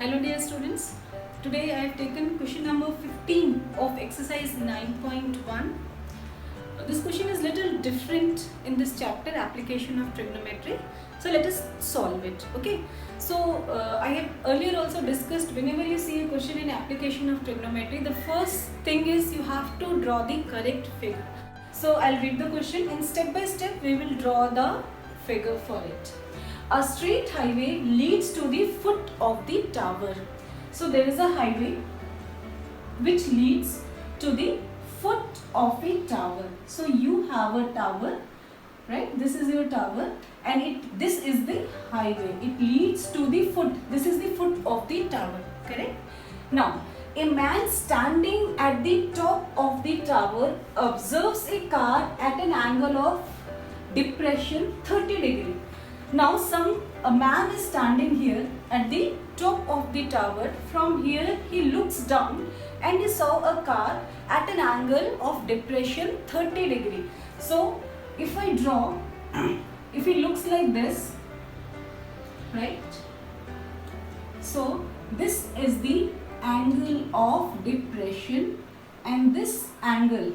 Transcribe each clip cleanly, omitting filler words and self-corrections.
Hello dear students, today I have taken question number 15 of exercise 9.1. This question is little different in this chapter, application of trigonometry. So let us solve it. Okay. So I have earlier also discussed, whenever you see a question in application of trigonometry, the first thing is you have to draw the correct figure. So I'll read the question and step by step we will draw the figure for it. A straight highway leads to the foot of the tower. So there is a highway which leads to the foot of a tower. So you have a tower, right? This is your tower and this is the highway. It leads to the foot. This is the foot of the tower, correct? Now, a man standing at the top of the tower observes a car at an angle of depression 30 degree. Now a man is standing here at the top of the tower. From here he looks down and he saw a car at an angle of depression 30 degree. So if I draw, if it looks like this, right? So this is the angle of depression and this angle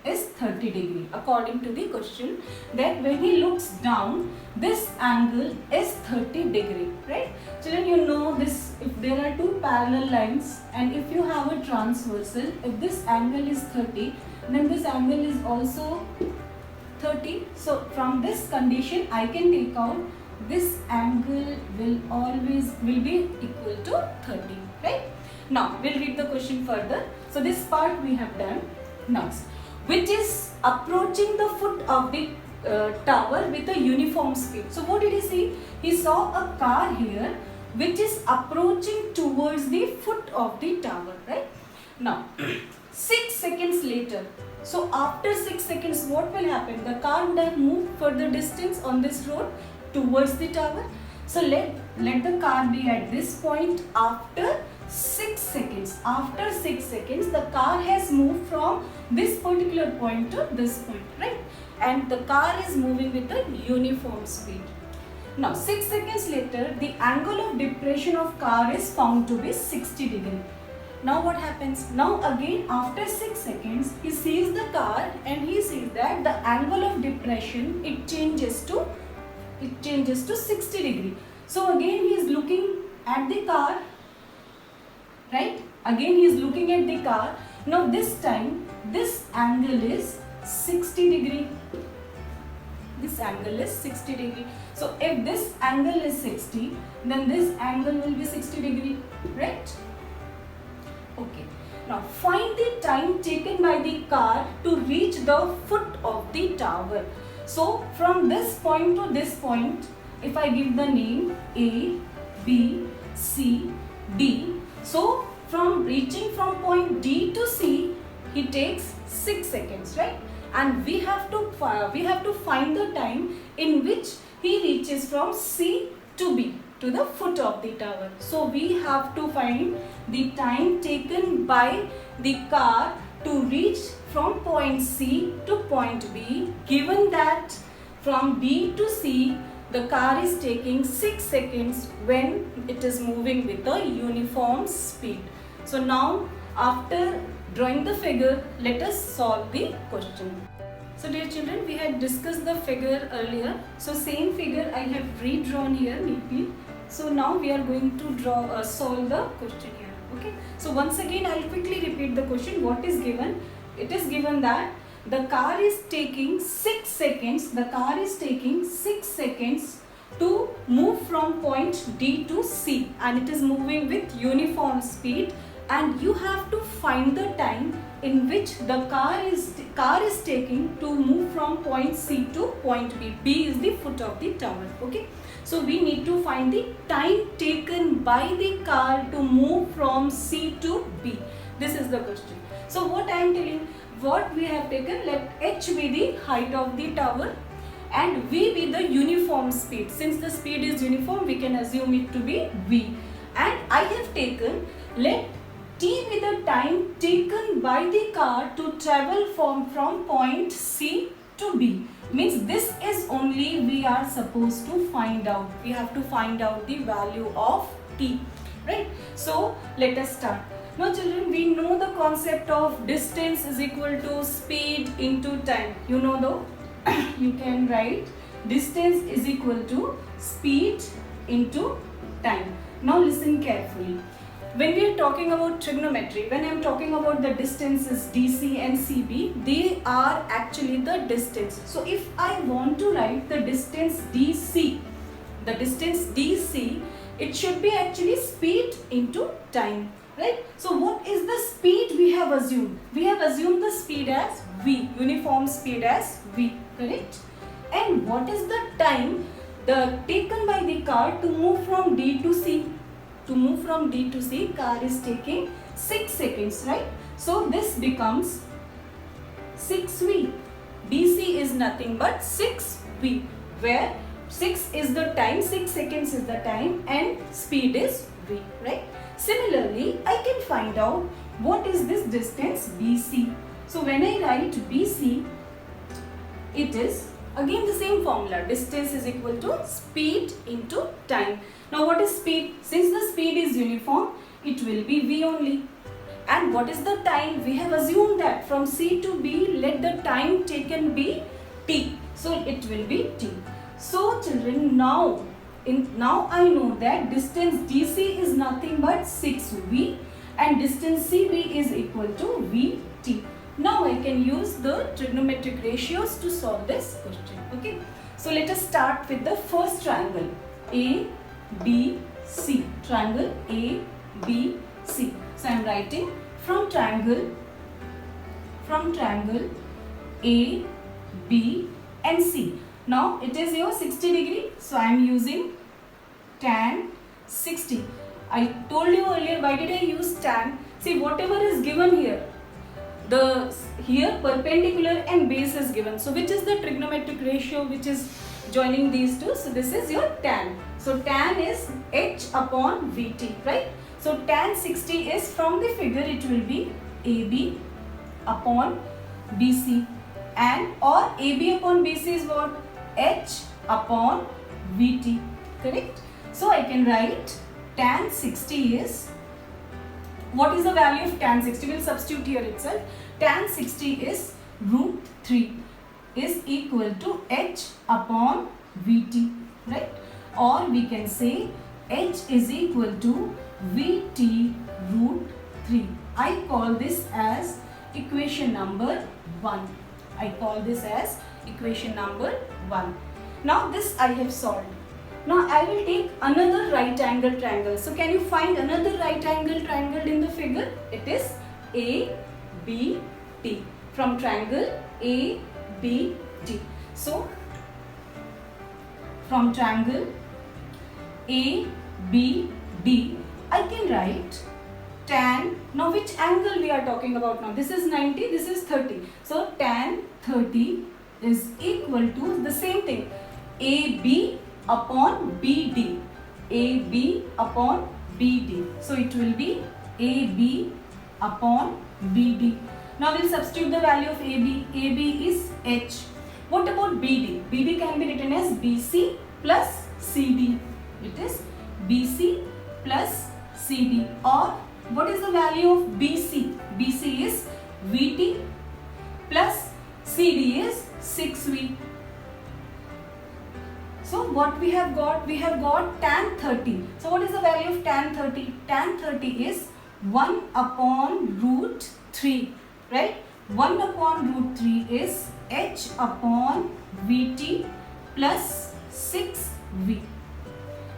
is 30 degree according to the question, that when he looks down this angle is 30 degree, right? Children, you know this, if there are two parallel lines and if you have a transversal, if this angle is 30 then this angle is also 30. So from this condition I can take out this angle will be equal to 30, right? Now we'll read the question further. So this part we have done. Next, which is approaching the foot of the tower with a uniform speed. So what did he see? He saw a car here which is approaching towards the foot of the tower, right? Now 6 seconds later, so after 6 seconds what will happen? The car would have moved further distance on this road towards the tower. So let the car be at this point after 6 seconds. After 6 seconds the car has moved from this particular point to this point, right? And the car is moving with a uniform speed. Now 6 seconds later the angle of depression of car is found to be 60 degree. Now what happens? Now again after 6 seconds he sees the car and he sees that the angle of depression it changes to 60 degree. So again he is looking at the car, right? Again he is looking at the car. Now this time this angle is 60 degree. This angle is 60 degree. So if this angle is 60, then this angle will be 60 degree, right? Okay. Now find the time taken by the car to reach the foot of the tower. So from this point to this point, if I give the name A, B, C, D. So from reaching from point D to C, he takes 6 seconds, right? And we have to find the time in which he reaches from C to B, to the foot of the tower. So we have to find the time taken by the car to reach from point C to point B, given that from D to C the car is taking 6 seconds when it is moving with a uniform speed. So now after drawing the figure, let us solve the question. So dear children, we had discussed the figure earlier. So same figure I have redrawn here neatly. So now we are going to solve the question here. Okay. So once again I will quickly repeat the question. What is given? It is given that the car is taking 6 seconds. The car is taking 6 seconds to move from point D to C, and it is moving with uniform speed. And you have to find the time in which the car is taking to move from point C to point B. B is the foot of the tower. Okay. So we need to find the time taken by the car to move from C to B. This is the question. So what I am telling, what we have taken, let h be the height of the tower and v be the uniform speed. Since the speed is uniform, we can assume it to be v. And I have taken, let t be the time taken by the car to travel from point C to B. Means this is only we are supposed to find out. We have to find out the value of t. right? So let us start. Now children, we know the concept of distance is equal to speed into time. You know though? You can write distance is equal to speed into time. Now listen carefully. When we are talking about trigonometry, when I am talking about the distances DC and CB, they are actually the distance. So if I want to write the distance DC, it should be actually speed into time, right? So what is the speed we have assumed? We have assumed the speed as V, uniform speed as V, correct? And what is the time taken by the car to move from D to C? To move from D to C, car is taking 6 seconds, right? So this becomes 6V. DC is nothing but 6V, where 6 is the time, 6 seconds is the time, and speed is V, right? Similarly, I can find out what is this distance BC. So when I write BC, it is again the same formula. Distance is equal to speed into time. Now what is speed? Since the speed is uniform, it will be V only. And what is the time? We have assumed that from C to B, let the time taken be T. So it will be T. So children, now I know that distance DC is nothing but 6V and distance CB is equal to VT. Now I can use the trigonometric ratios to solve this question. Okay. So let us start with the first triangle, ABC. Triangle ABC. So I am writing from triangle A, B and C. Now it is your 60 degree. So I am using tan 60. I told you earlier, why did I use tan? See, whatever is given here, here perpendicular and base is given. So which is the trigonometric ratio which is joining these two? So this is your tan. So tan is H upon VT, right? So tan 60 is, from the figure it will be AB upon BC, and or AB upon BC is what? H upon VT, correct? So I can write tan 60 is, what is the value of tan 60? We will substitute here itself. Tan 60 is root 3 is equal to H upon VT, right? Or we can say H is equal to VT root 3. I call this as equation number 1. I call this as equation number 1. Now this I have solved. Now I will take another right angle triangle. So can you find another right angle triangle in the figure? It is ABT. From triangle ABT. So from triangle ABD, I can write tan. Now which angle we are talking about now? This is 90, this is 30. So tan 30 is equal to the same thing, AB upon BD. AB upon BD. So it will be AB upon BD. Now we'll substitute the value of AB. AB is H. What about BD? BD can be written as BC plus CD. It is BC plus CD. Or what is the value of BC? BC is VT plus CD is 6V. So what we have got? We have got tan 30. So what is the value of tan 30? Tan 30 is 1 upon root 3, right? 1 upon root 3 is H upon VT plus 6V.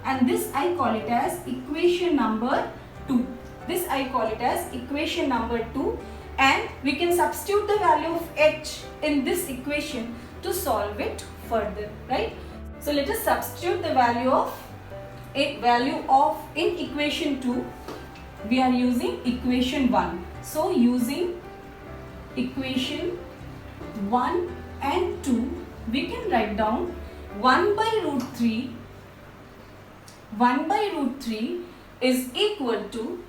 And this I call it as equation number 2. This I call it as equation number 2. And we can substitute the value of H in this equation to solve it further, right? So let us substitute the value of in equation 2. We are using equation 1. So using equation 1 and 2, we can write down 1 by root 3. 1 by root 3 is equal to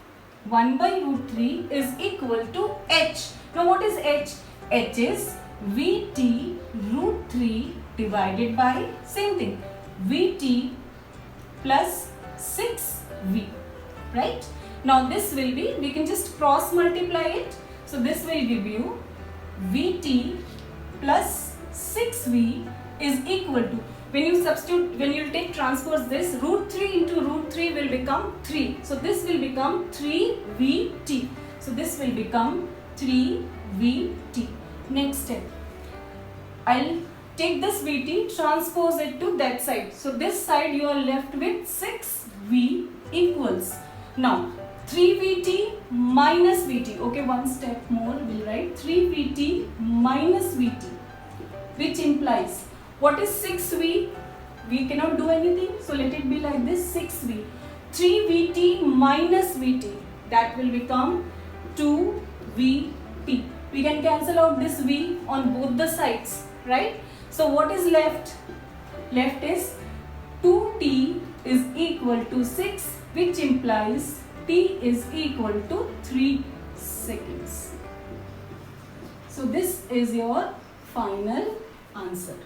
1 by root 3 is equal to H. Now what is H? H is VT root 3 divided by same thing VT plus 6V. right? Now this will be, we can just cross multiply it. So this will give you Vt plus 6V is equal to, when you substitute, when you take transpose this, root 3 into root 3 will become 3. So this will become 3Vt. So this will become 3Vt. Next step, I'll take this Vt, transpose it to that side. So this side you are left with 6V equals. Now 3Vt minus Vt. Okay, one step more, we'll write 3Vt minus Vt, which implies, what is 6V? We cannot do anything, so let it be like this, 6V. 3Vt minus Vt, that will become 2Vt. We can cancel out this V on both the sides, right? So what is left? Left is 2T is equal to 6, which implies T is equal to 3 seconds. So this is your final answer.